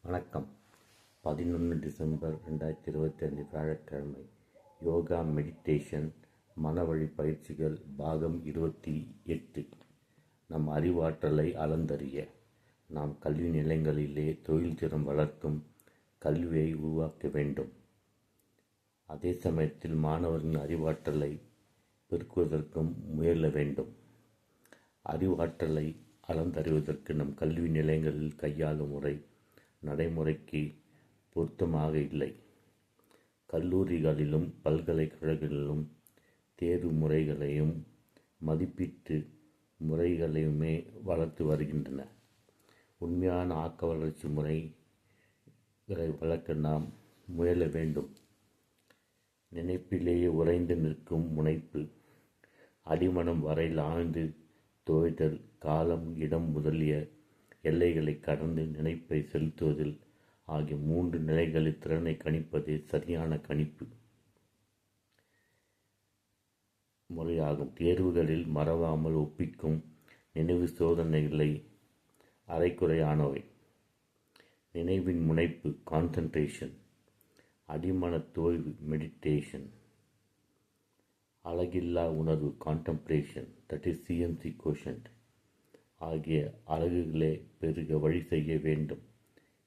வணக்கம். 11 டிசம்பர் 2025 வியாழக்கிழமை. யோகா மெடிடேஷன் மனவழி பயிற்சிகள் பாகம் 28. நம் அறிவாற்றலை அளந்தறிய. நாம் கல்வி நிலையங்களிலே தொழில் திறம் வளர்க்கும் கல்வியை உருவாக்க வேண்டும். அதே சமயத்தில் மாணவர்களின் அறிவாற்றலை பெருக்குவதற்கும் முயல வேண்டும். அறிவாற்றலை அளந்தறிவதற்கு நம் கல்வி நிலையங்களில் கையாளும் முறை நடைமுறைக்கு பொருத்தமாக இல்லை. கல்லூரிகளிலும் பல்கலைக்கழகங்களிலும் தேர்வு முறைகளையும் மதிப்பீட்டு முறைகளையுமே வளர்த்து வருகின்றன. உண்மையான ஆக்க வளர்ச்சி முறைகளை வளர்க்க நாம் முயல வேண்டும். நினைப்பிலேயே உறைந்து நிற்கும் முனைப்பு, அடிமனம் வரையில் ஆழ்ந்து தோய்தல், காலம் இடம் முதலிய எல்லைகளை கடந்து நினைப்பை செலுத்துவதில் ஆகிய 3 நிலைகளில் திறனை கணிப்பதே சரியான கணிப்பு முறையாகும். தேர்வுகளில் மறவாமல் ஒப்பிக்கும் நினைவு சோதனைகளை அரைக்குறையானவை. நினைவின் முனைப்பு கான்சன்ட்ரேஷன், அடிமன தோய்வு மெடிடேஷன், அழகில்லா உணர்வு contemplation, that is CMC quotient ஆகிய அழகுகளே பெருக வழி செய்ய வேண்டும்.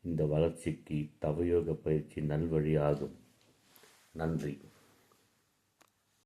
இந்த வளர்ச்சிக்கு தவயோக பயிற்சி நல்வழி ஆகும். நன்றி.